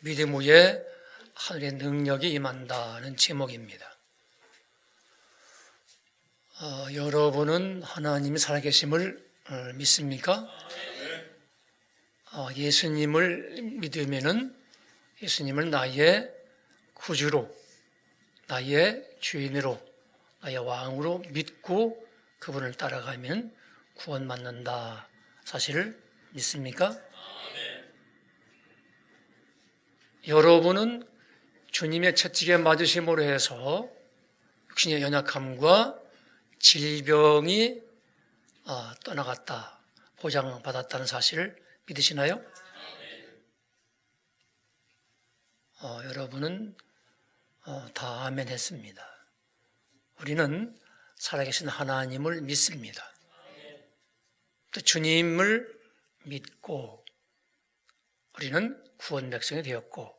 믿음 후에 하늘의 능력이 임한다는 제목입니다. 여러분은 하나님이 살아계심을 믿습니까? 예수님을 믿으면은 예수님을 나의 구주로, 나의 주인으로, 나의 왕으로 믿고 그분을 따라가면 구원받는다 사실을 믿습니까? 여러분은 주님의 채찍에 맞으심으로 해서 육신의 연약함과 질병이 떠나갔다, 보장받았다는 사실을 믿으시나요? 여러분은 다 아멘 했습니다. 우리는 살아계신 하나님을 믿습니다. 또 주님을 믿고 우리는 구원 백성이 되었고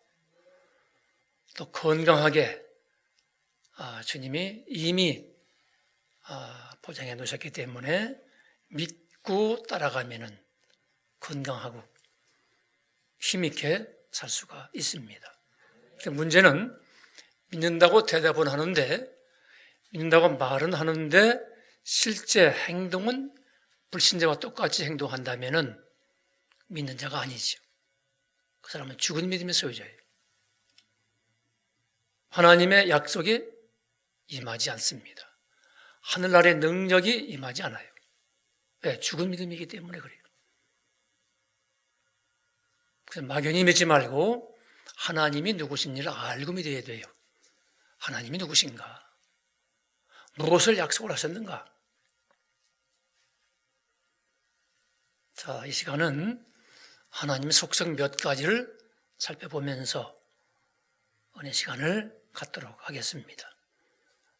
또 건강하게 주님이 이미 보장해 놓으셨기 때문에 믿고 따라가면은 건강하고 힘있게 살 수가 있습니다. 문제는 믿는다고 대답은 하는데, 믿는다고 말은 하는데 실제 행동은 불신자와 똑같이 행동한다면은 믿는 자가 아니죠. 그 사람은 죽은 믿음의 소유자예요. 하나님의 약속이 임하지 않습니다. 하늘나라의 능력이 임하지 않아요. 왜? 죽은 믿음이기 때문에 그래요. 그래서 막연히 믿지 말고 하나님이 누구신지를 알고 믿어야 돼요. 하나님이 누구신가? 무엇을 약속을 하셨는가? 자, 이 시간은 하나님의 속성 몇 가지를 살펴보면서 은혜 시간을 갖도록 하겠습니다.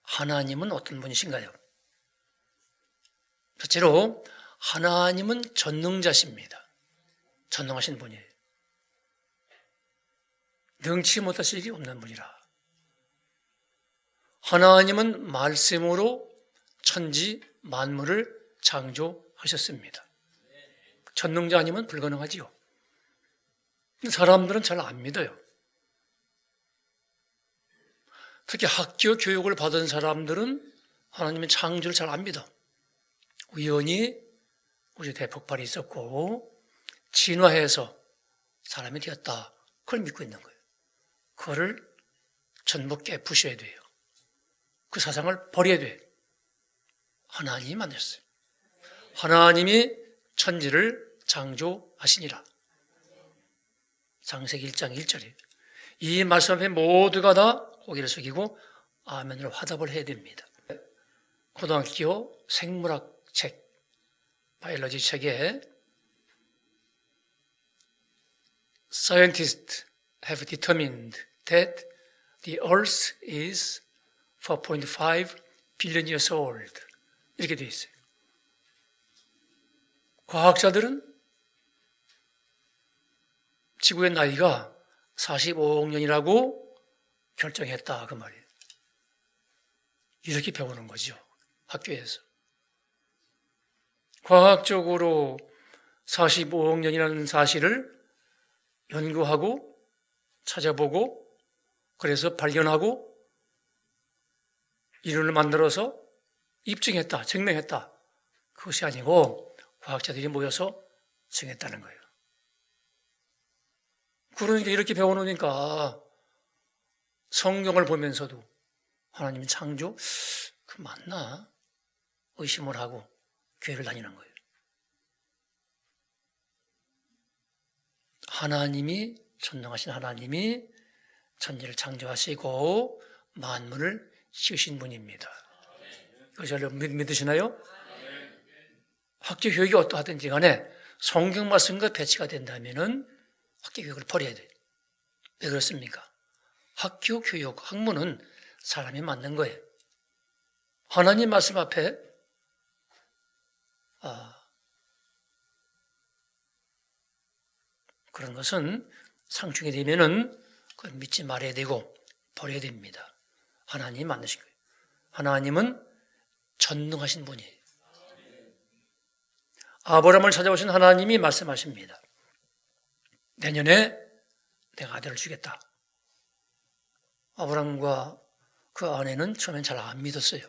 하나님은 어떤 분이신가요? 첫째로 하나님은 전능자십니다. 전능하신 분이에요. 능치 못하실 일이 없는 분이라. 하나님은 말씀으로 천지 만물을 창조하셨습니다. 전능자 아니면 불가능하지요. 사람들은 잘 안 믿어요. 특히 학교 교육을 받은 사람들은 하나님의 창조를 잘 안 믿어. 우연히 우주 대폭발이 있었고 진화해서 사람이 되었다. 그걸 믿고 있는 거예요. 그거를 전부 깨부셔야 돼요. 그 사상을 버려야 돼요. 하나님이 만드셨어요. 하나님이 천지를 창조하시니라. 창세기 1장 1절이에요. 이 말씀 앞에 모두가 다 고개를 숙이고 아멘으로 화답을 해야 됩니다. 고등학교 생물학 책, 바이올로지 책에 Scientists have determined that the earth is 4.5 billion years old. 이렇게 되어 있어요. 과학자들은 지구의 나이가 45억 년이라고 결정했다, 그 말이에요. 이렇게 배우는 거죠, 학교에서. 과학적으로 45억 년이라는 사실을 연구하고 찾아보고 그래서 발견하고 이론을 만들어서 입증했다, 증명했다. 그것이 아니고 과학자들이 모여서 정했다는 거예요. 그러니까 이렇게 배워놓으니까 성경을 보면서도 하나님 창조? 그 맞나? 의심을 하고 교회를 다니는 거예요. 하나님이, 전능하신 하나님이 천지를 창조하시고 만물을 씌우신 분입니다. 이것을 믿으시나요? 학교 교육이 어떠하든지 간에 성경 말씀과 배치가 된다면은 학교 교육을 버려야 돼요. 왜 그렇습니까? 학교 교육, 학문은 사람이 만든 거예요. 하나님 말씀 앞에 그런 것은 상충이 되면은 그걸 믿지 말아야 되고 버려야 됩니다. 하나님이 만드신 거예요. 하나님은 전능하신 분이에요. 아브라함을 찾아오신 하나님이 말씀하십니다. 내년에 내가 아들을 주겠다. 아브라함과 그 아내는 처음엔 잘 안 믿었어요.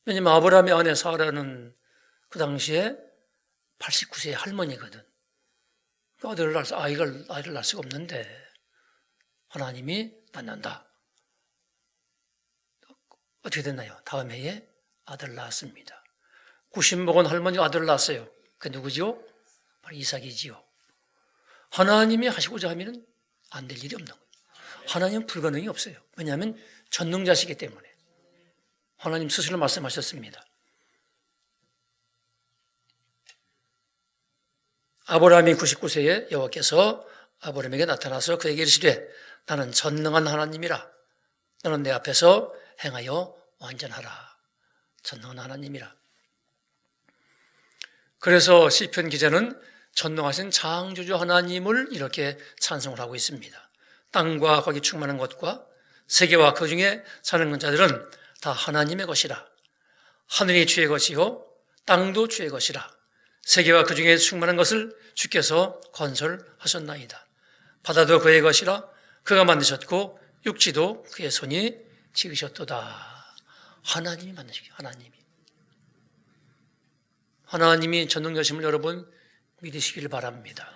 왜냐면 아브라함의 아내 사라는 그 당시에 89세의 할머니거든. 아이를 낳을 수가 없는데 하나님이 낳는다. 어떻게 됐나요? 다음 해에 아들을 낳았습니다. 90 먹은 할머니가 아들을 낳았어요. 그 누구지요? 바로 이삭이지요. 하나님이 하시고자 하면 안 될 일이 없는 거예요. 하나님은 불가능이 없어요. 왜냐하면 전능자시기 때문에. 하나님 스스로 말씀하셨습니다. 아브라함이 99세에 여호와께서 아브라함에게 나타나서 그에게 이르시되 나는 전능한 하나님이라. 너는 내 앞에서 행하여 완전하라. 전능한 하나님이라. 그래서 시편 기자는 전능하신 창조주 하나님을 이렇게 찬송을 하고 있습니다. 땅과 거기 충만한 것과 세계와 그 중에 사는 자들은 다 하나님의 것이라. 하늘이 주의 것이요 땅도 주의 것이라. 세계와 그 중에 충만한 것을 주께서 건설하셨나이다. 바다도 그의 것이라. 그가 만드셨고 육지도 그의 손이 지으셨도다. 하나님이 만드시기, 하나님이 전능자심을 여러분 믿으시길 바랍니다.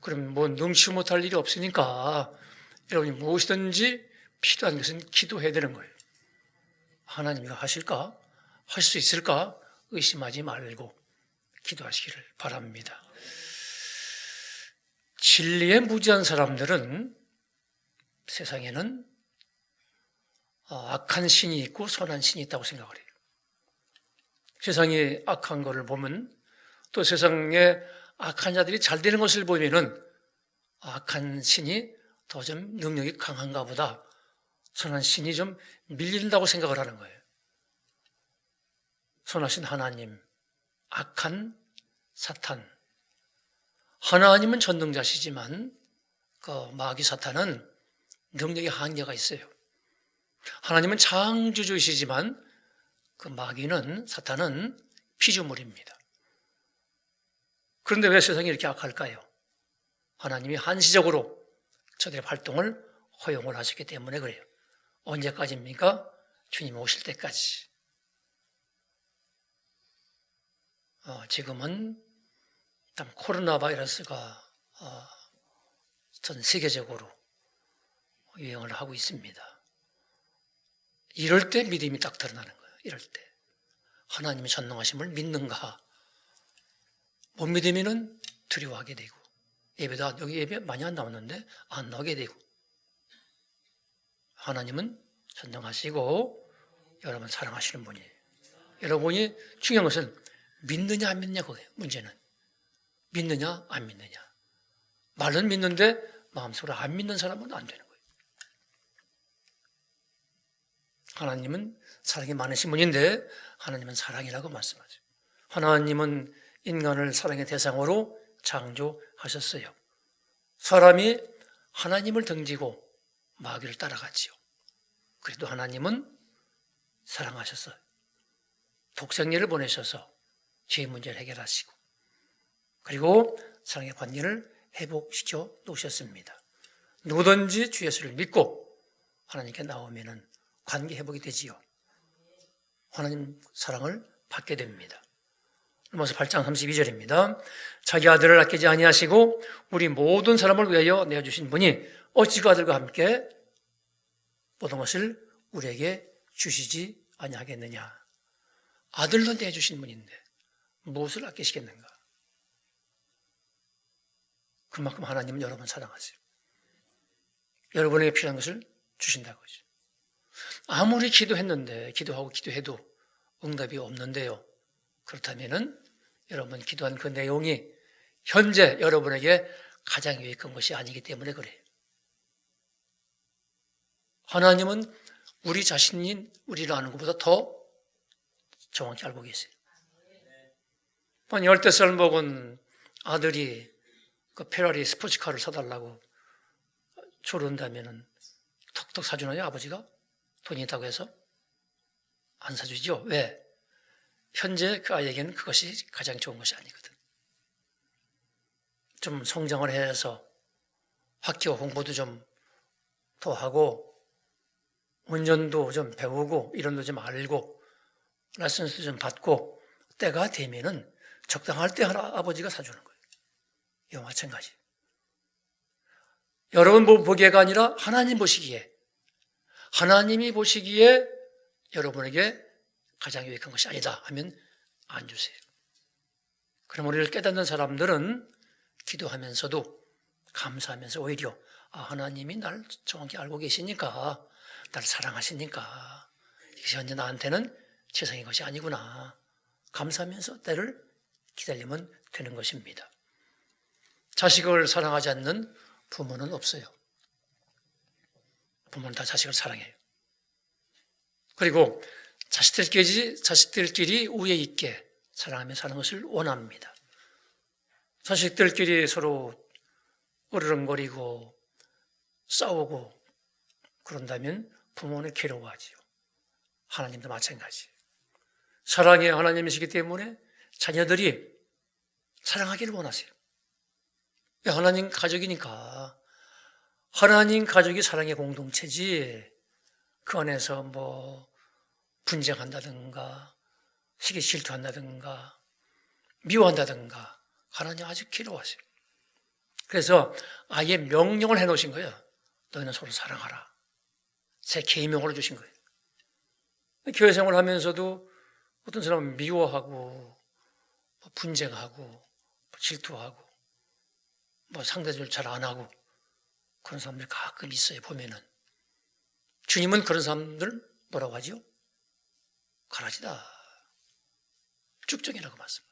그럼 뭐 능치 못할 일이 없으니까 여러분이 무엇이든지 필요한 것은 기도해야 되는 거예요. 하나님이 하실까? 할 수 있을까? 의심하지 말고 기도하시기를 바랍니다. 진리에 무지한 사람들은 세상에는 악한 신이 있고 선한 신이 있다고 생각을 해요. 세상이 악한 것을 보면 또 세상에 악한 자들이 잘 되는 것을 보면은 악한 신이 더 좀 능력이 강한가 보다. 선한 신이 좀 밀린다고 생각을 하는 거예요. 선하신 하나님, 악한 사탄. 하나님은 전능자시지만 그 마귀 사탄은 능력의 한계가 있어요. 하나님은 창조주이시지만 그 마귀는, 사탄은 피조물입니다. 그런데 왜 세상이 이렇게 악할까요? 하나님이 한시적으로 저들의 활동을 허용을 하셨기 때문에 그래요. 언제까지입니까? 주님 오실 때까지. 지금은 코로나 바이러스가 전 세계적으로 유행을 하고 있습니다. 이럴 때 믿음이 딱 드러나는 거예요. 이럴 때. 하나님의 전능하심을 믿는가? 못 믿으면 두려워하게 되고, 여기 예배 많이 안 나오는데 안 나오게 되고. 하나님은 전능하시고 여러분 사랑하시는 분이에요. 여러분이 중요한 것은 믿느냐 안 믿느냐 그거예요. 문제는 믿느냐 안 믿느냐. 말은 믿는데 마음속으로 안 믿는 사람은 안 되는 거예요. 하나님은 사랑이 많으신 분인데 하나님은 사랑이라고 말씀하죠. 하나님은 인간을 사랑의 대상으로 창조하셨어요. 사람이 하나님을 등지고 마귀를 따라갔지요. 그래도 하나님은 사랑하셨어요. 독생자를 보내셔서 죄의 문제를 해결하시고 그리고 사랑의 관계를 회복시켜 놓으셨습니다. 누구든지 주 예수를 믿고 하나님께 나오면 관계 회복이 되지요. 하나님 사랑을 받게 됩니다. 로마서 8장 32절입니다. 자기 아들을 아끼지 아니하시고 우리 모든 사람을 위하여 내어주신 분이 어찌 그 아들과 함께 모든 것을 우리에게 주시지 아니하겠느냐. 아들로 내주신 분인데 무엇을 아끼시겠는가. 그만큼 하나님은 여러분 사랑하세요. 여러분에게 필요한 것을 주신다고죠. 아무리 기도했는데 기도하고 기도해도 응답이 없는데요. 그렇다면은 여러분 기도한 그 내용이 현재 여러분에게 가장 유익한 것이 아니기 때문에 그래요. 하나님은 우리 자신인 우리를 아는 것보다 더 정확히 알고 계세요. 한 10살 먹은 아들이 그 페라리 스포츠카를 사달라고 조른다면은 턱턱 사주나요, 아버지가? 돈이 있다고 해서? 안 사주죠. 왜? 현재 그 아이에게는 그것이 가장 좋은 것이 아니거든. 좀 성장을 해서 학교 공부도 좀 더 하고 운전도 좀 배우고 이론도 좀 알고 라이선스도 좀 받고 때가 되면은 적당할 때 아버지가 사주는 거예요. 이와 마찬가지. 여러분 보기에가 아니라 하나님 보시기에, 하나님이 보시기에 여러분에게 가장 유익한 것이 아니다 하면 안 주세요. 그럼 우리를 깨닫는 사람들은 기도하면서도 감사하면서 오히려 하나님이 날 정확히 알고 계시니까, 나를 사랑하시니까 이것이 현재 나한테는 세상의 것이 아니구나 감사하면서 때를 기다리면 되는 것입니다. 자식을 사랑하지 않는 부모는 없어요. 부모는 다 자식을 사랑해요. 그리고 자식들끼리 우애 있게 사랑하며 사는 것을 원합니다. 자식들끼리 서로 으르렁거리고 싸우고 그런다면 부모는 괴로워하지요. 하나님도 마찬가지. 사랑의 하나님이시기 때문에 자녀들이 사랑하기를 원하세요. 하나님 가족이니까. 하나님 가족이 사랑의 공동체지, 그 안에서 분쟁한다든가 시기 질투한다든가 미워한다든가 하나님 아주 괴로워하세요. 그래서 아예 명령을 해놓으신 거예요. 너희는 서로 사랑하라. 새 계명으로 주신 거예요. 교회 생활을 하면서도 어떤 사람은 미워하고 분쟁하고 질투하고 상대적으로 잘 안 하고 그런 사람들이 가끔 있어요. 보면은 주님은 그런 사람들 뭐라고 하죠? 가라지다, 쭉정이라고 말씀하시고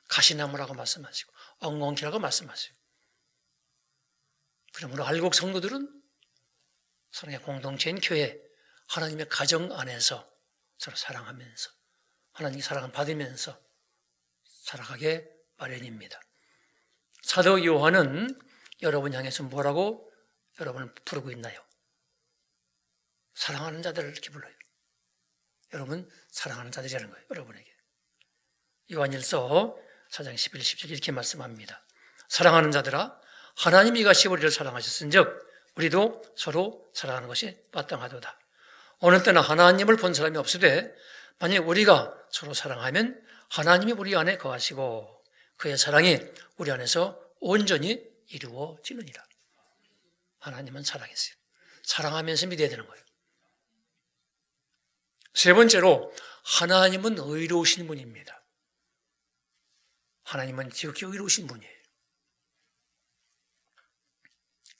가시나무라고 말씀하시고 엉겅퀴라고 말씀하시고. 그러므로 알곡 성도들은 사랑의 공동체인 교회, 하나님의 가정 안에서 서로 사랑하면서 하나님의 사랑을 받으면서 살아가게 마련입니다. 사도 요한은 여러분 향해서 뭐라고 여러분을 부르고 있나요? 사랑하는 자들을 이렇게 불러요. 여러분 사랑하는 자들이라는 거예요. 여러분에게. 요한일서 4장 11, 17 이렇게 말씀합니다. 사랑하는 자들아, 하나님이 이같이 우리를 사랑하셨은즉 우리도 서로 사랑하는 것이 마땅하도다. 어느 때나 하나님을 본 사람이 없으되 만약 우리가 서로 사랑하면 하나님이 우리 안에 거하시고 그의 사랑이 우리 안에서 온전히 이루어지느니라. 하나님은 사랑했어요. 사랑하면서 믿어야 되는 거예요. 세 번째로, 하나님은 의로우신 분입니다. 하나님은 지극히 의로우신 분이에요.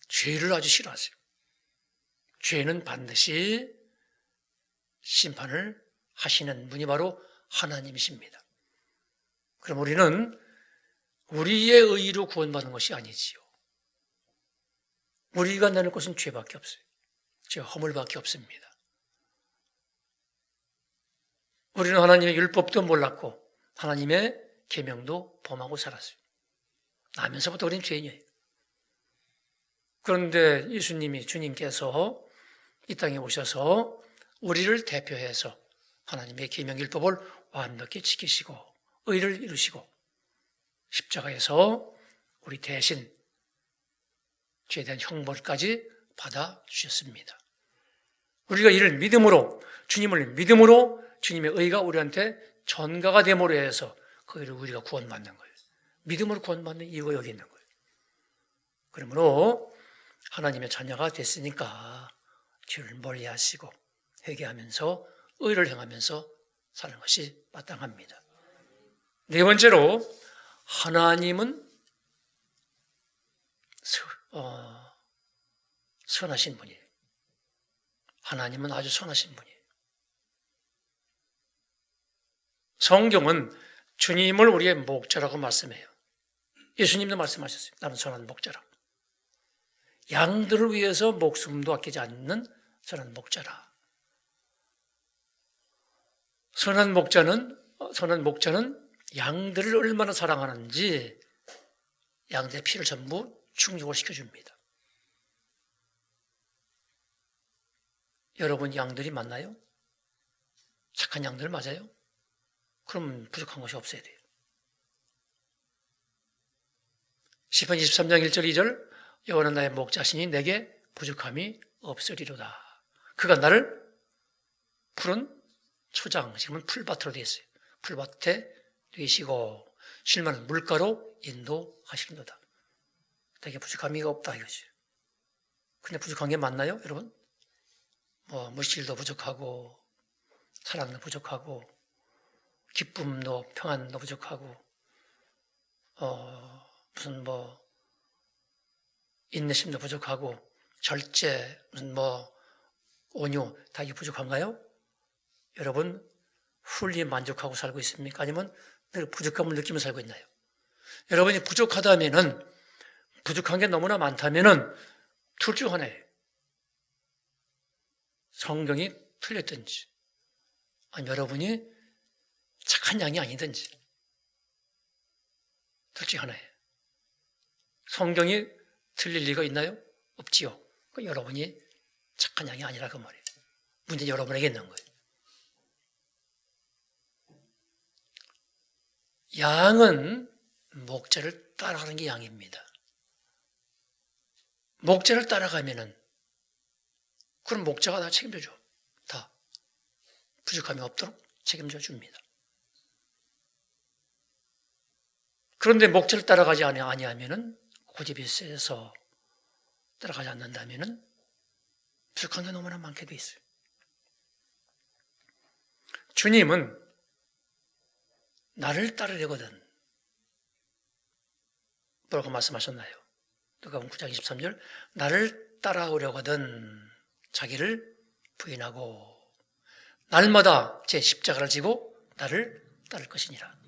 죄를 아주 싫어하세요. 죄는 반드시 심판을 하시는 분이 바로 하나님이십니다. 그럼 우리는 우리의 의로 구원받는 것이 아니지요. 우리가 내는 것은 죄밖에 없어요. 죄 허물밖에 없습니다. 우리는 하나님의 율법도 몰랐고 하나님의 계명도 범하고 살았어요. 나면서부터 우리는 죄인이에요. 그런데 예수님이, 주님께서 이 땅에 오셔서 우리를 대표해서 하나님의 계명 율법을 완벽히 지키시고 의를 이루시고 십자가에서 우리 대신 죄에 대한 형벌까지 받아주셨습니다. 우리가 이를 믿음으로, 주님을 믿음으로 주님의 의가 우리한테 전가가 됨으로 해서 그 의를 우리가 구원받는 거예요. 믿음으로 구원받는 이유가 여기 있는 거예요. 그러므로 하나님의 자녀가 됐으니까 죄를 멀리하시고 회개하면서 의를 행하면서 사는 것이 마땅합니다. 네 번째로, 하나님은 선하신 분이에요. 하나님은 아주 선하신 분이에요. 성경은 주님을 우리의 목자라고 말씀해요. 예수님도 말씀하셨어요. 나는 선한 목자라. 양들을 위해서 목숨도 아끼지 않는 선한 목자라. 선한 목자는 양들을 얼마나 사랑하는지 양들의 피를 전부 충족을 시켜줍니다. 여러분 양들이 맞나요? 착한 양들 맞아요? 그럼 부족한 것이 없어야 돼요. 시편 23장 1절 2절 여호와는 나의 목자시니 내게 부족함이 없으리로다. 그가 나를 푸른 초장, 지금은 풀밭으로 되어 있어요. 풀밭에 되시고 실만한 물가로 인도하시는도다. 내게 부족함이 없다 이거지. 근데 부족한 게 맞나요, 여러분? 물질도 부족하고 사랑도 부족하고 기쁨도 평안도 부족하고 무슨 인내심도 부족하고 절제 무슨 온유 다 이게 부족한가요? 여러분 훌리 만족하고 살고 있습니까? 아니면 늘 부족함을 느끼며 살고 있나요? 여러분이 부족하다면은 부족한 게 너무나 많다면은 둘 중 하나예요. 성경이 틀렸든지 아니면 여러분이 착한 양이 아니든지 둘 중 하나예요. 성경이 틀릴 리가 있나요? 없지요. 여러분이 착한 양이 아니라 그 말이에요. 문제는 여러분에게 있는 거예요. 양은 목자를 따라가는 게 양입니다. 목자를 따라가면은 그럼 목자가 다 책임져 줘. 다 부족함이 없도록 책임져 줍니다. 그런데 목자를 따라가지 아니하면은 고집이 세서 따라가지 않는다면은 부족한 게 너무나 많게 돼 있어요. 주님은 나를 따르려거든 뭐라고 말씀하셨나요? 누가복음 9장 23절 나를 따라오려거든 자기를 부인하고 날마다 제 십자가를 지고 나를 따를 것이니라.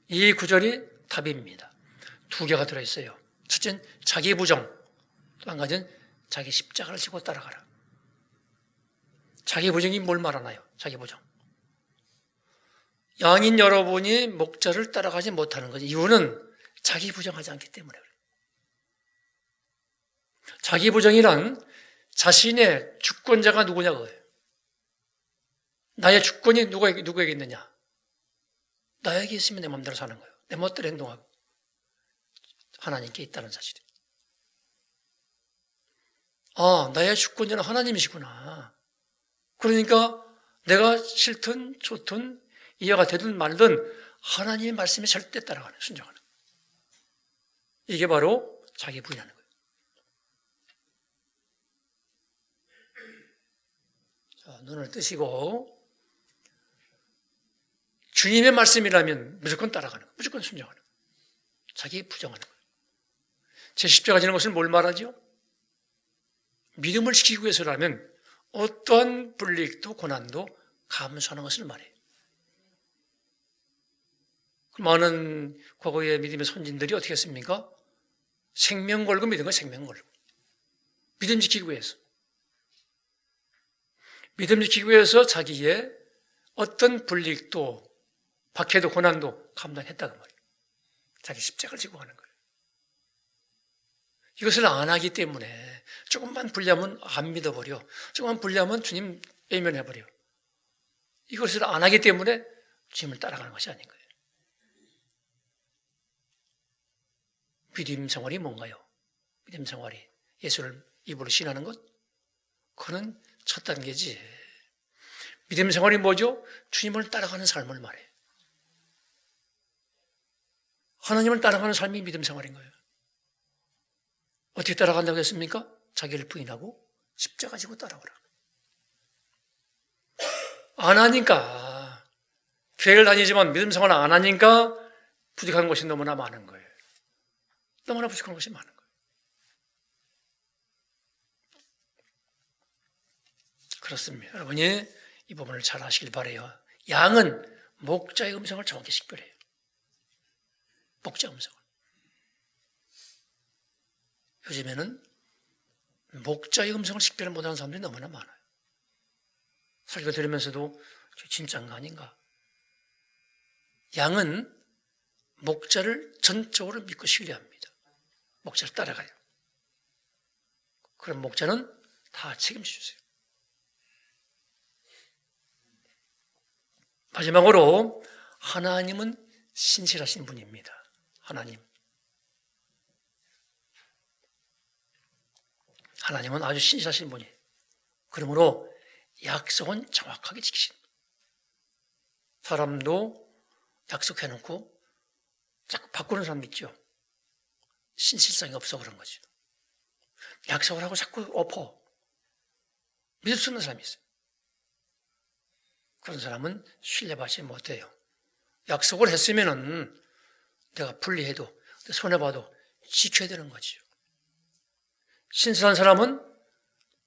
이 구절이 답입니다. 두 개가 들어있어요. 첫째는 자기 부정, 또 한 가지는 자기 십자가를 지고 따라가라. 자기 부정이 뭘 말하나요? 자기 부정. 양인 여러분이 목자를 따라가지 못하는 거지. 이유는 자기 부정하지 않기 때문에 그래요. 자기 부정이란 자신의 주권자가 누구냐고요. 나의 주권이 누구에게 있느냐? 나에게 있으면 내 마음대로 사는 거예요. 내 멋대로 행동하고. 하나님께 있다는 사실이. 나의 주권자는 하나님이시구나. 그러니까 내가 싫든 좋든 이해가 되든 말든 하나님의 말씀에 절대 따라가는, 순종하는. 이게 바로 자기 부인하는 거예요. 자, 눈을 뜨시고 주님의 말씀이라면 무조건 따라가는 거예요. 무조건 순종하는 거예요. 자기 부정하는 거예요. 제 십자가 지는 것을 뭘 말하죠? 믿음을 지키기 위해서라면 어떠한 불이익도 고난도 감수하는 것을 말해요. 많은 과거의 믿음의 선진들이 어떻게 했습니까? 생명 걸고 믿은 거예요. 생명 걸고. 믿음 지키기 위해서. 믿음 지키기 위해서 자기의 어떤 불이익도 박해도 고난도 감당했다고 말이에요. 자기 십자가를 지고 가는 거예요. 이것을 안 하기 때문에 조금만 불리하면 안 믿어버려. 조금만 불리하면 주님 외면해버려. 이것을 안 하기 때문에 주님을 따라가는 것이 아닌 거예요. 믿음 생활이 뭔가요? 믿음 생활이 예수를 입으로 신하는 것? 그거는 첫 단계지. 믿음 생활이 뭐죠? 주님을 따라가는 삶을 말해요. 하나님을 따라가는 삶이 믿음 생활인 거예요. 어떻게 따라간다고 했습니까? 자기를 부인하고 십자가 지고 따라오라. 안 하니까, 교회를 다니지만 믿음 생활을 안 하니까 부족한 것이 너무나 많은 거예요. 너무나 부족한 것이 많은 거예요. 그렇습니다. 여러분이 이 부분을 잘 아시길 바라요. 양은 목자의 음성을 정확히 식별해요. 목자 음성을. 요즘에는 목자의 음성을 식별 못하는 사람들이 너무나 많아요. 설교 들으면서도 진짜인가 아닌가. 양은 목자를 전적으로 믿고 신뢰합니다. 목자를 따라가요. 그럼 목자는 다 책임져 주세요. 마지막으로 하나님은 신실하신 분입니다. 하나님. 하나님은 아주 신실하신 분이에요. 그러므로 약속은 정확하게 지키신. 사람도 약속해놓고 자꾸 바꾸는 사람 있죠. 신실성이 없어 그런 거죠. 약속을 하고 자꾸 엎어. 믿을 수 없는 사람이 있어요. 그런 사람은 신뢰받지 못해요. 약속을 했으면은 내가 불리해도 손해봐도 지켜야 되는 거죠. 신실한 사람은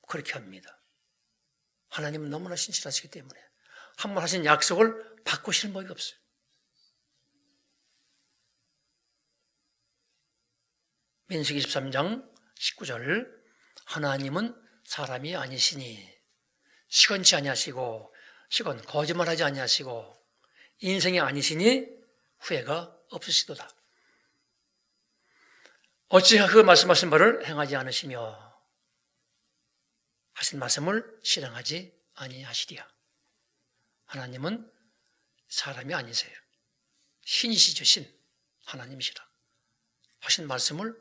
그렇게 합니다. 하나님은 너무나 신실하시기 때문에 한 번 하신 약속을 바꾸시는 법이 없어요. 민수기 23장 19절 하나님은 사람이 아니시니 시건치 아니하시고 거짓말하지 아니하시고 인생이 아니시니 후회가 없으시도다. 어찌 그 말씀하신 바를 행하지 않으시며 하신 말씀을 실행하지 아니하시리야. 하나님은 사람이 아니세요. 신이시죠. 신. 하나님이시라. 하신 말씀을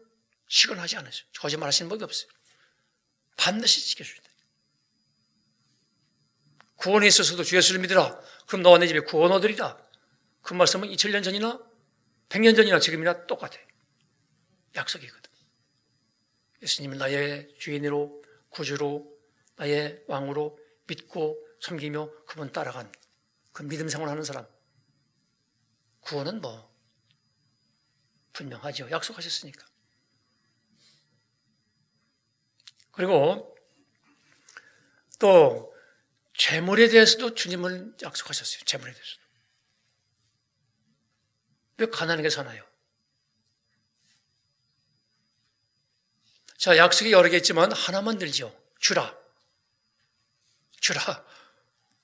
시건하지 않으세요. 거짓말하시는 법이 없어요. 반드시 지켜주신다. 구원에 있어서도 주 예수를 믿으라. 그럼 너와 내 집에 구원 얻으리라. 그 말씀은 2000년 전이나 100년 전이나 지금이나 똑같아요. 약속이거든. 예수님을 나의 주인으로 구주로 나의 왕으로 믿고 섬기며 그분 따라간 그 믿음 생활하는 사람, 구원은 분명하죠. 약속하셨으니까. 그리고 또 재물에 대해서도 주님은 약속하셨어요. 재물에 대해서도. 왜 가난하게 사나요? 자, 약속이 여러 개 있지만 하나만 들죠. 주라.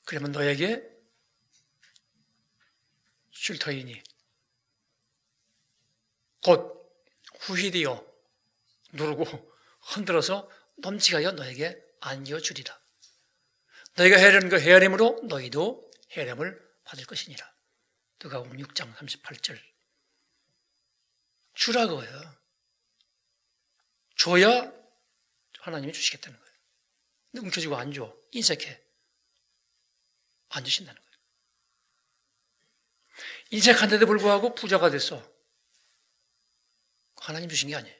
그러면 너에게 줄 터이니 곧 후히되어 누르고 흔들어서 넘치게 하여 너에게 안겨 주리라. 너희가 헤아리는 그 헤아림으로 너희도 헤아림을 받을 것이니라. 누가복음 6장 38절. 주라 그거예요. 줘야 하나님이 주시겠다는 거예요. 근데 움켜쥐고 안 줘. 인색해. 안 주신다는 거예요. 인색한데도 불구하고 부자가 됐어. 하나님 주신 게 아니에요.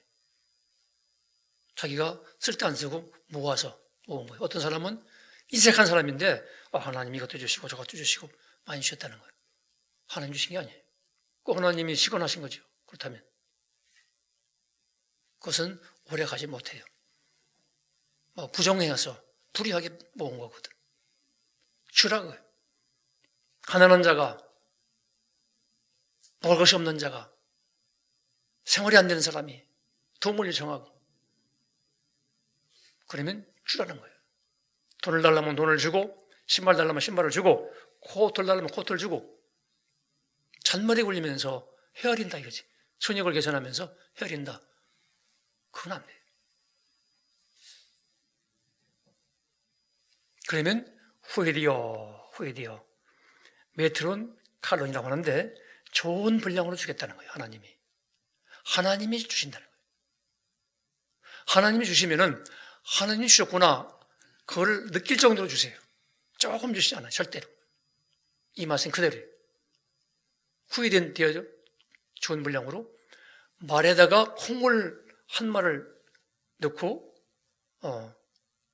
자기가 쓸 때 안 쓰고 모아서 모은 거예요. 어떤 사람은 인색한 사람인데 하나님 이것도 주시고 저것도 주시고 많이 주셨다는 거예요. 하나님 주신 게 아니에요. 꼭 하나님이 시건하신 거죠. 그렇다면 그것은 오래 가지 못해요. 부정해서 불의하게 모은 거거든. 주라고요. 가난한 자가, 먹을 것이 없는 자가, 생활이 안 되는 사람이 도움을 요청하고 그러면 주라는 거예요. 돈을 달라면 돈을 주고 신발 달라면 신발을 주고 코트를 달라면 코트를 주고 잔머리 굴리면서 헤아린다 이거지. 손익을 계산하면서 헤아린다. 그건 안 돼요. 그러면 후에디어 메트론 칼론이라고 하는데 좋은 분량으로 주겠다는 거예요. 하나님이 주신다는 거예요. 하나님이 주시면은 하나님이 주셨구나 그걸 느낄 정도로 주세요. 조금 주시지 않아요. 절대로. 이 말씀 그대로예요. 후에디어 좋은 분량으로 말에다가 콩을 한 말을 넣고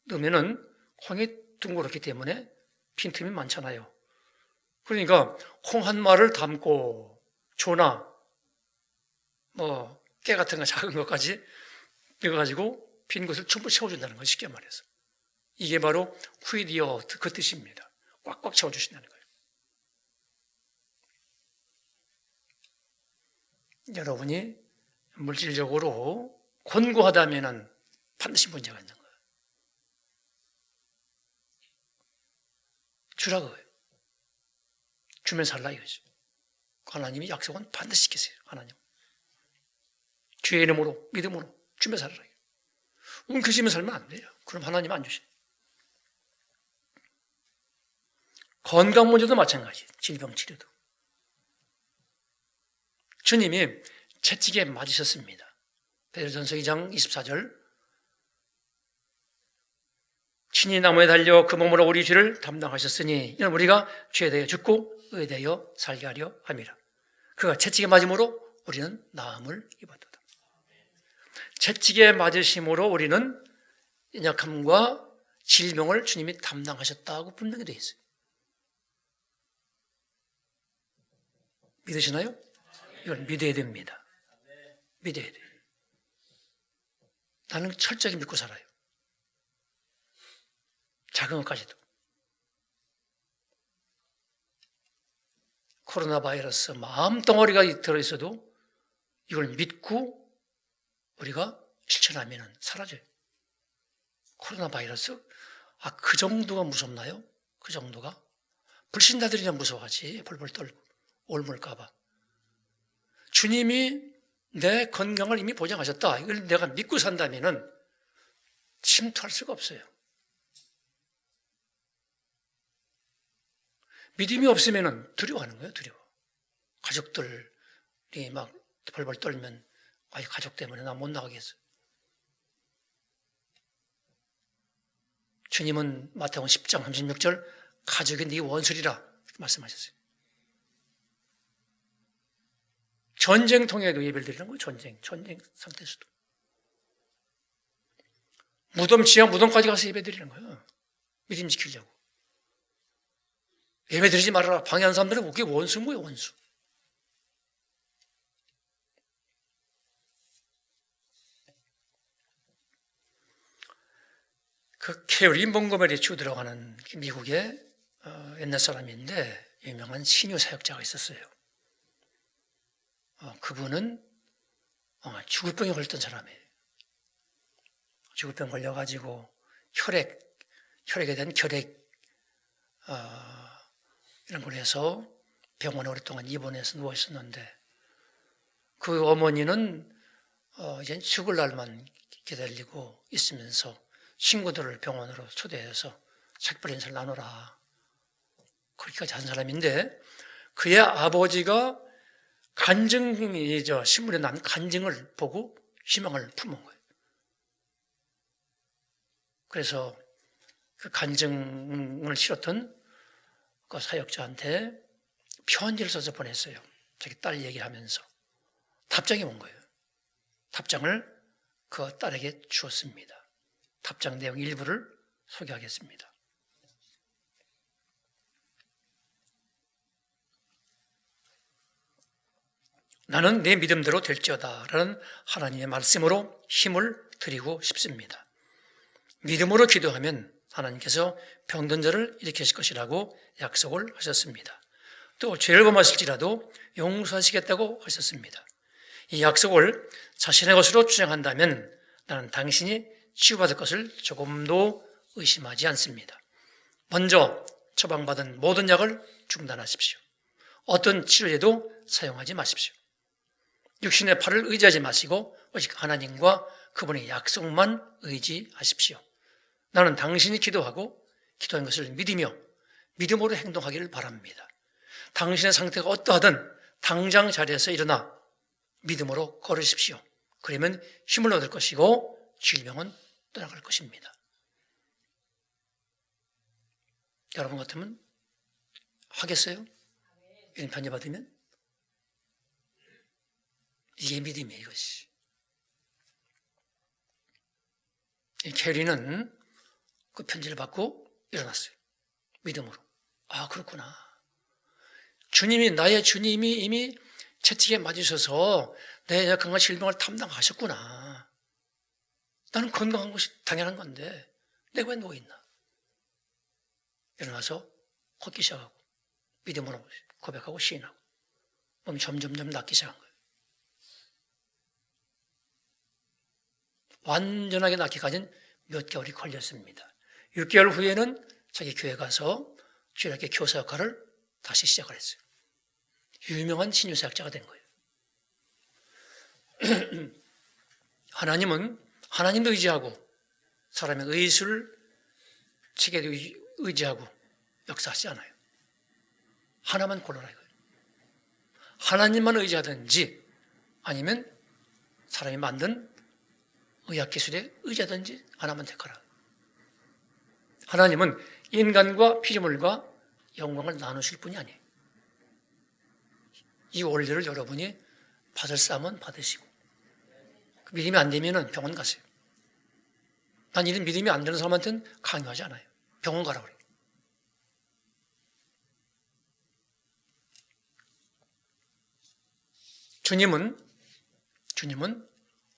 넣으면은 콩이 둥그렇기 때문에 빈틈이 많잖아요. 그러니까 콩 한 마를 담고 조나 깨 같은 거 작은 것까지 넣어가지고 빈 곳을 전부 채워준다는 거예요. 쉽게 말해서. 이게 바로 후이디어 그 뜻입니다. 꽉꽉 채워주신다는 거예요. 여러분이 물질적으로 곤고하다면 반드시 문제가 있는 거예요. 주라고 해요. 주면 살라 이거죠. 하나님이 약속은 반드시 지키세요. 하나님. 주의 이름으로 믿음으로 주면 살라. 움켜쥐면 살면 안 돼요. 그럼 하나님 안 주셔요. 건강 문제도 마찬가지. 질병 치료도. 주님이 채찍에 맞으셨습니다. 베드로전서 2장 24절 친히 나무에 달려 그 몸으로 우리 죄를 담당하셨으니 이는 우리가 죄에 대해 죽고 의에 대하여 살게 하려 함이라. 그가 채찍에 맞음으로 우리는 나음을 입었도다. 채찍에 맞으심으로 우리는 연약함과 질병을 주님이 담당하셨다고 분명히 되어 있어요. 믿으시나요? 이걸 믿어야 됩니다. 믿어야 돼요. 나는 철저히 믿고 살아요. 작은 것까지도. 코로나 바이러스 마음덩어리가 들어있어도 이걸 믿고 우리가 실천하면 사라져요. 코로나 바이러스? 그 정도가 무섭나요? 그 정도가? 불신자들이나 무서워하지. 벌벌 떨고 옮을까 봐. 주님이 내 건강을 이미 보장하셨다. 이걸 내가 믿고 산다면 침투할 수가 없어요. 믿음이 없으면 두려워하는 거예요. 두려워. 가족들이 막 벌벌 떨면 가족 때문에 나 못 나가겠어. 주님은 마태복음 10장 36절 가족이 네 원수리라 말씀하셨어요. 전쟁통에도 예배를 드리는 거예요. 전쟁 상태에서도. 무덤 지하 무덤까지 가서 예배 드리는 거예요. 믿음 지키려고. 예배 드리지 말아라. 방해하는 사람들은 그게 원수인 거예요. 원수. 그 캐리 몽고메리 주드라고 하는 미국의 옛날 사람인데 유명한 신유 사역자가 있었어요. 그분은 죽을 병에 걸렸던 사람이에요. 죽을 병 걸려가지고 혈액에 대한 결핵 이런 걸 해서 병원에 오랫동안 입원해서 누워 있었는데 그 어머니는 이제 죽을 날만 기다리고 있으면서 친구들을 병원으로 초대해서 책벌 인사를 나누라. 그렇게까지 한 사람인데 그의 아버지가 신문에 난 간증을 보고 희망을 품은 거예요. 그래서 그 간증을 실었던 그 사역자한테 편지를 써서 보냈어요. 자기 딸 얘기하면서. 답장이 온 거예요. 답장을 그 딸에게 주었습니다. 답장 내용 일부를 소개하겠습니다. 나는 내 믿음대로 될지어다 라는 하나님의 말씀으로 힘을 드리고 싶습니다. 믿음으로 기도하면 하나님께서 병든 자를 일으키실 것이라고 약속을 하셨습니다. 또 죄를 범하실지라도 용서하시겠다고 하셨습니다. 이 약속을 자신의 것으로 주장한다면 나는 당신이 치유받을 것을 조금도 의심하지 않습니다. 먼저 처방받은 모든 약을 중단하십시오. 어떤 치료제도 사용하지 마십시오. 육신의 팔을 의지하지 마시고 오직 하나님과 그분의 약속만 의지하십시오. 나는 당신이 기도하고 기도한 것을 믿으며 믿음으로 행동하기를 바랍니다. 당신의 상태가 어떠하든 당장 자리에서 일어나 믿음으로 걸으십시오. 그러면 힘을 얻을 것이고 질병은 떠나갈 것입니다. 여러분 같으면 하겠어요? 이런 편지 받으면? 이게 믿음이에요, 이것이. 이 캐리는 그 편지를 받고 일어났어요. 믿음으로. 그렇구나. 나의 주님이 이미 채찍에 맞으셔서 내 건강 질병을 담당하셨구나. 나는 건강한 것이 당연한 건데 내가 왜 누워있나. 일어나서 걷기 시작하고 믿음으로 고백하고 시인하고 몸이 점점점 낫기 시작한 거예요. 완전하게 낫기까지는 몇 개월이 걸렸습니다. 6개월 후에는 자기 교회 가서 주일학교 교사 역할을 다시 시작을 했어요. 유명한 신유사역자가 된 거예요. 하나님도 의지하고 사람의 의술 체계도 의지하고 역사하지 않아요. 하나만 골라라 이거예요. 하나님만 의지하든지 아니면 사람이 만든 의학기술에 의지하든지 하나만 택하라. 하나님은 인간과 피조물과 영광을 나누실 분이 아니에요. 이 원리를 여러분이 받을 사람은 받으시고, 믿음이 안 되면 병원 가세요. 난 이런 믿음이 안 되는 사람한테는 강요하지 않아요. 병원 가라고 그래요. 주님은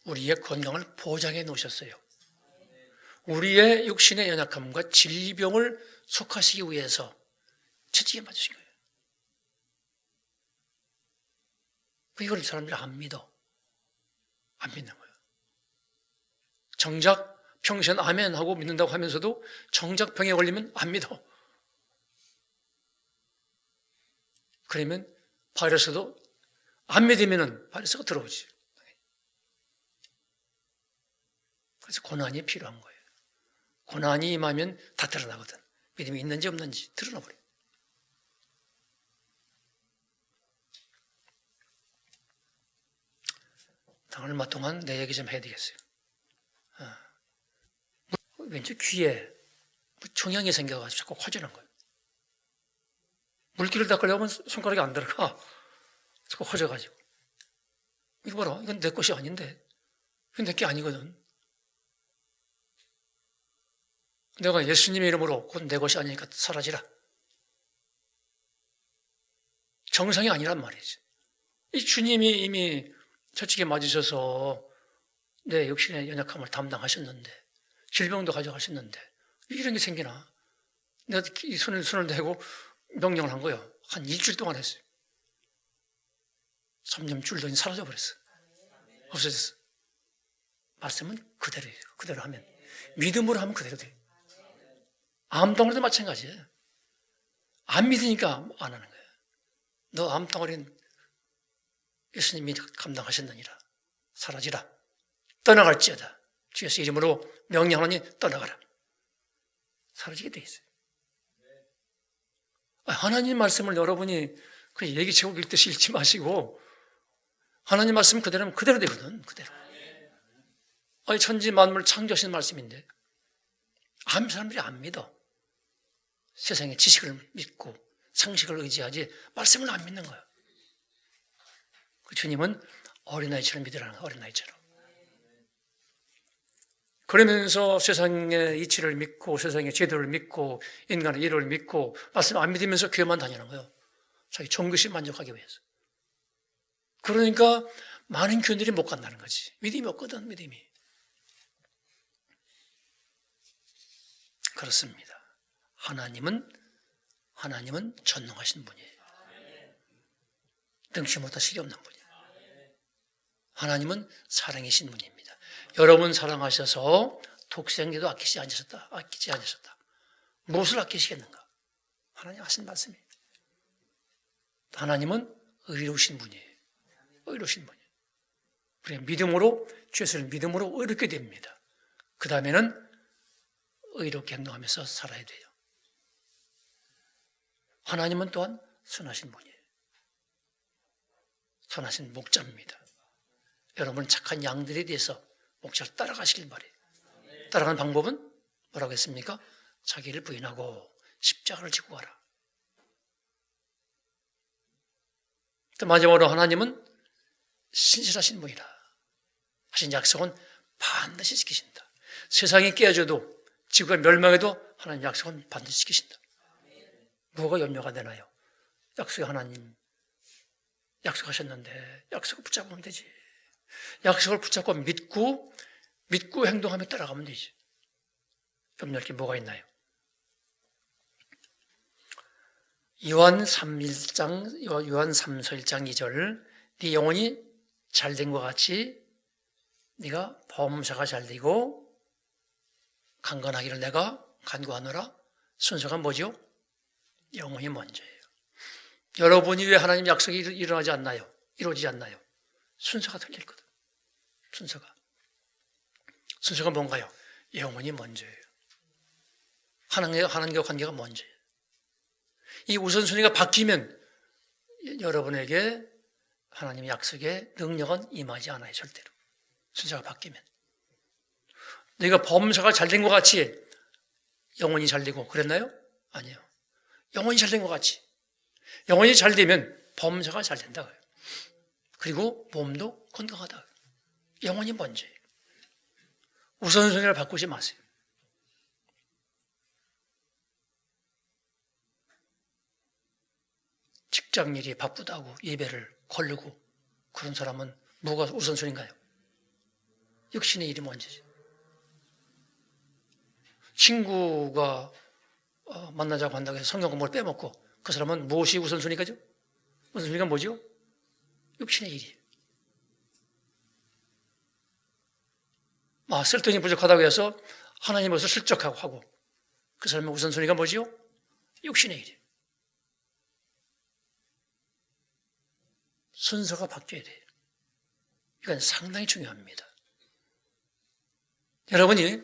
우리의 건강을 보장해 놓으셨어요. 우리의 육신의 연약함과 질병을 속하시기 위해서 채찍에 맞으신 거예요. 이걸 사람들이 안 믿어. 안 믿는 거예요. 정작 평생 아멘 하고 믿는다고 하면서도 정작 병에 걸리면 안 믿어. 그러면 바이러스도 안 믿으면 바이러스가 들어오지. 그래서 고난이 필요한 거예요. 고난이 임하면 다 드러나거든. 믿음이 있는지 없는지 드러나버려요. 얼마 동안 내 얘기 좀 해야 되겠어요. 왠지 귀에 종양이 생겨가지고 자꾸 커지는 거예요. 물기를 닦으려면 손가락이 안 들어가. 자꾸 커져가지고. 이거 봐라. 이건 내 것이 아닌데. 이건 내 게 아니거든. 내가 예수님의 이름으로 그건 내 것이 아니니까 사라지라. 정상이 아니란 말이지. 이 주님이 이미 채찍에 맞으셔서 내 육신의 연약함을 담당하셨는데, 질병도 가져가셨는데, 이런 게 생기나? 내가 이 손을 대고 명령을 한 거예요. 한 일주일 동안 했어요. 3년 줄더니 사라져 버렸어. 없어졌어. 말씀은 그대로예요. 그대로 하면. 믿음으로 하면 그대로 돼요. 암덩어리도 마찬가지예요. 안 믿으니까 안 하는 거예요. 너 암덩어리는 예수님이 감당하셨느니라. 사라지라. 떠나갈지어다. 주 예수 이름으로 명령하니 떠나가라. 사라지게 돼 있어요. 하나님 말씀을 여러분이 그 얘기책 읽듯이 읽지 마시고, 하나님 말씀 그대로면 그대로 되거든. 그대로. 아니, 천지 만물 창조하신 말씀인데 사람들이 안 믿어. 세상의 지식을 믿고 상식을 의지하지 말씀을 안 믿는 거예요. 그 주님은 어린아이처럼 믿으라는 거예요. 어린아이처럼. 그러면서 세상의 이치를 믿고 세상의 제도를 믿고 인간의 이론을 믿고 말씀 안 믿으면서 교회만 다니는 거예요. 자기 종교시 만족하기 위해서. 그러니까 많은 교인들이 못 간다는 거지. 믿음이 없거든. 믿음이. 그렇습니다. 하나님은 전능하신 분이에요. 능치 못하시기 없는 분이에요. 하나님은 사랑이신 분입니다. 여러분 사랑하셔서 독생자도 아끼지 않으셨다. 무엇을 아끼시겠는가? 하나님 하신 말씀이에요. 하나님은 의로우신 분이에요. 의로우신 분이에요. 우리가 믿음으로, 죄를 믿음으로 의롭게 됩니다. 그 다음에는 의롭게 행동하면서 살아야 돼요. 하나님은 또한 선하신 분이에요. 선하신 목자입니다. 여러분 착한 양들에 대해서 목자를 따라가시길 바래요. 따라가는 방법은 뭐라고 했습니까? 자기를 부인하고 십자가를 지고 가라. 또 마지막으로 하나님은 신실하신 분이라. 하신 약속은 반드시 지키신다. 세상이 깨어져도 지구가 멸망해도 하나님 약속은 반드시 지키신다. 뭐가 염려가 되나요? 약속이 하나님 약속하셨는데 약속을 붙잡으면 되지. 약속을 붙잡고 믿고 행동하며 따라가면 되지. 염려할 게 뭐가 있나요? 요한 3서 1장 2절 네 영혼이 잘된 것 같이 네가 범사가 잘되고 강건하기를 내가 간구하노라. 순서가 뭐죠? 영혼이 먼저예요. 여러분이 왜 하나님 약속이 이루어지지 않나요? 순서가 틀렸거든. 순서가 뭔가요? 영혼이 먼저예요. 하나님과 관계가 먼저예요. 이 우선순위가 바뀌면 여러분에게 하나님의 약속의 능력은 임하지 않아요. 절대로. 순서가 바뀌면. 너희가 범사가 잘된 것 같이 영혼이 잘 되고 그랬나요? 아니요. 영혼이 잘 된 것 같이. 영혼이 잘 되면 범사가 잘 된다. 그리고 몸도 건강하다. 영혼이 먼저예요. 우선순위를 바꾸지 마세요. 직장 일이 바쁘다고 예배를 거르고 그런 사람은 뭐가 우선순위인가요? 육신의 일이 먼저지. 친구가 만나자고 한다고 해서 성경 공부를 빼먹고 그 사람은 무엇이 우선순위가죠? 우선순위가 뭐죠? 육신의 일이에요. 쓸 돈이 부족하다고 해서 하나님 앞에서 실적하고 하고 그 사람의 우선순위가 뭐지요? 육신의 일이에요. 순서가 바뀌어야 돼요. 이건 상당히 중요합니다. 여러분이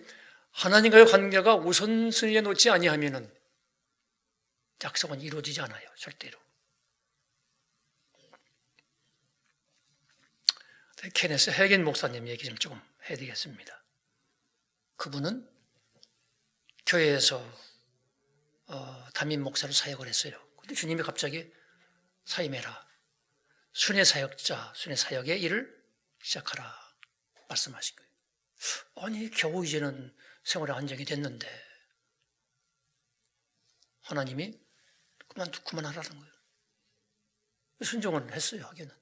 하나님과의 관계가 우선순위에 놓지 아니하면은 약속은 이루어지지 않아요. 절대로. 케네스 해겐 목사님 얘기 좀 조금 해드리겠습니다. 그분은 교회에서 담임 목사로 사역을 했어요. 근데 주님이 갑자기 사임해라. 순회 사역자, 순회 사역의 일을 시작하라 말씀하신 거예요. 아니 겨우 이제는 생활에 안정이 됐는데 하나님이 그만하라는 거예요. 순종을 했어요. 하기는.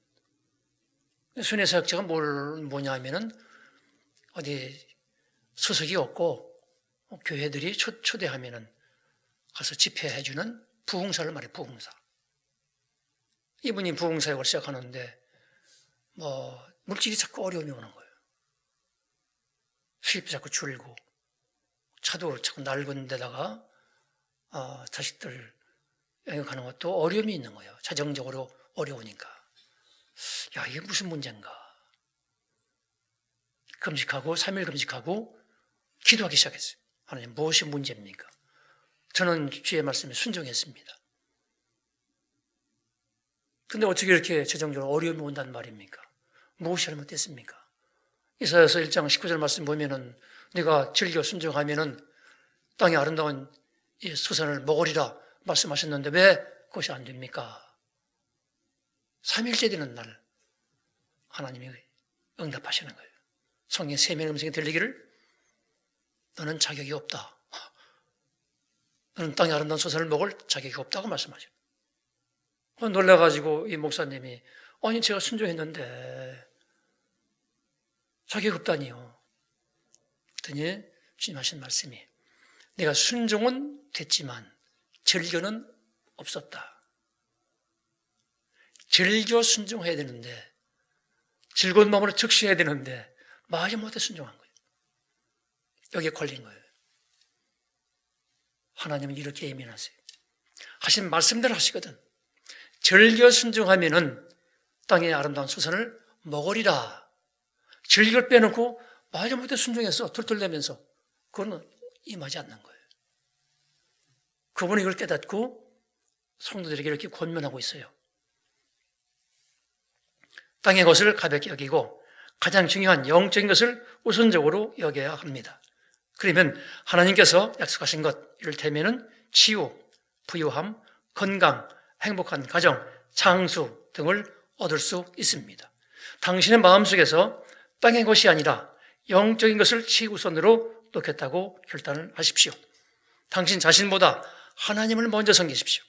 순회 사역자가 뭐냐 하면은 어디 수석이 없고 교회들이 초대하면은 가서 집회해주는 부흥사를 말해. 부흥사. 이분이 부흥사역을 시작하는데 물질이 자꾸 어려움이 오는 거예요. 수입이 자꾸 줄고 차도 자꾸 낡은 데다가 자식들 영역하는 것도 어려움이 있는 거예요. 자정적으로 어려우니까. 야, 이게 무슨 문제인가. 금식하고 3일 금식하고 기도하기 시작했어요. 하나님 무엇이 문제입니까? 저는 주의 말씀에 순종했습니다. 근데 어떻게 이렇게 재정적으로 어려움이 온단 말입니까? 무엇이 잘못됐습니까? 이사야서 1장 19절 말씀 보면은 네가 즐겨 순종하면은 땅의 아름다운 이 수산을 먹으리라 말씀하셨는데 왜 그것이 안 됩니까? 3일째 되는 날 하나님이 응답하시는 거예요. 성령 세미의 음성이 들리기를 너는 자격이 없다. 너는 땅의 아름다운 수산을 먹을 자격이 없다고 말씀하셔요. 놀라가지고 이 목사님이 아니 제가 순종했는데 자격이 없다니요. 그랬더니 주님 하신 말씀이 내가 순종은 됐지만 절교는 없었다. 절교 순종해야 되는데 즐거운 마음으로 즉시해야 되는데 마지 못해 순종한 거예요. 여기에 걸린 거예요. 하나님은 이렇게 예민하세요. 하신 말씀대로 하시거든. 절교 순종하면은 땅의 아름다운 수산을 먹으리라. 절교를 빼놓고 마지 못해 순종해서 툴툴대면서 그거는 임하지 않는 거예요. 그분이 이걸 깨닫고 성도들에게 이렇게 권면하고 있어요. 땅의 것을 가볍게 여기고 가장 중요한 영적인 것을 우선적으로 여겨야 합니다. 그러면 하나님께서 약속하신 것 이를테면은 치유, 부유함, 건강, 행복한 가정, 장수 등을 얻을 수 있습니다. 당신의 마음속에서 땅의 것이 아니라 영적인 것을 최우선으로 놓겠다고 결단을 하십시오. 당신 자신보다 하나님을 먼저 섬기십시오.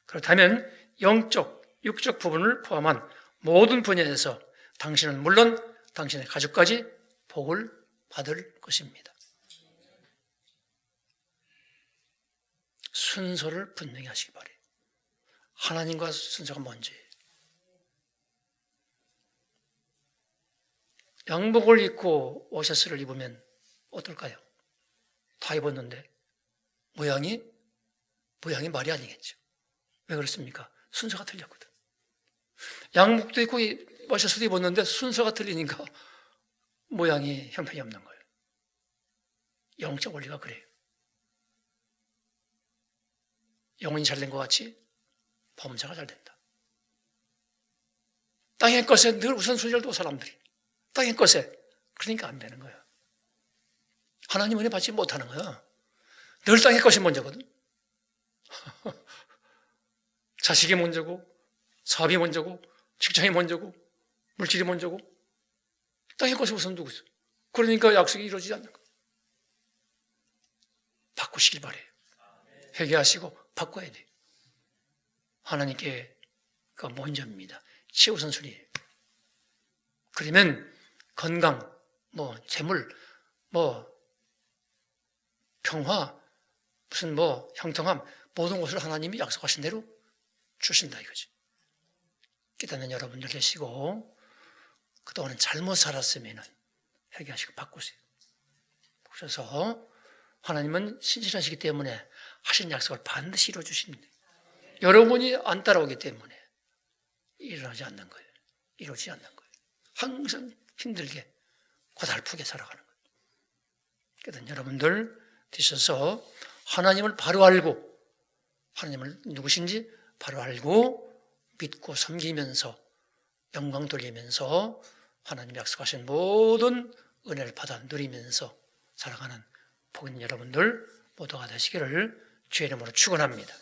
그렇다면 영적, 육적 부분을 포함한 모든 분야에서 당신은 물론 당신의 가족까지 복을 받을 것입니다. 순서를 분명히 하시기 바라요. 하나님과 순서가 먼저예요. 양복을 입고 오셔스를 입으면 어떨까요? 다 입었는데 모양이 말이 아니겠죠. 왜 그렇습니까? 순서가 틀렸거든. 양복도 입고 오셔스도 입었는데 순서가 틀리니까 모양이 형편이 없는 거예요. 영적 원리가 그래요. 영혼이 잘된 것 같이 범사가 잘 된다. 땅의 것에 늘 우선순위를 둬 사람들이. 땅의 것에. 그러니까 안 되는 거예요. 하나님 은혜 받지 못하는 거야. 늘 땅의 것이 먼저거든. 자식이 먼저고, 사업이 먼저고, 직장이 먼저고, 물질이 먼저고, 땅의 것이 우선 두고 있어. 그러니까 약속이 이루어지지 않는 거예요. 바꾸시길 바래요. 회개하시고 바꿔야 돼요. 하나님께가 먼저입니다. 최우선순위예요. 그러면 건강, 재물, 평화, 무슨 형통함, 모든 것을 하나님이 약속하신 대로 주신다 이거지. 깨닫는 여러분들 계시고, 그동안은 잘못 살았으면 회개하시고 바꾸세요. 그래서 하나님은 신실하시기 때문에 하신 약속을 반드시 이루어주십니다. 여러분이 안 따라오기 때문에 일어나지 않는 거예요. 이루어지지 않는 거예요. 항상 힘들게 고달프게 살아가는 거예요. 그래서 여러분들 되셔서 하나님을 바로 알고, 하나님을 누구신지 바로 알고 믿고 섬기면서 영광 돌리면서 하나님 약속하신 모든 은혜를 받아 누리면서 살아가는 복인 여러분들 모두가 되시기를 주의 이름으로 축원합니다.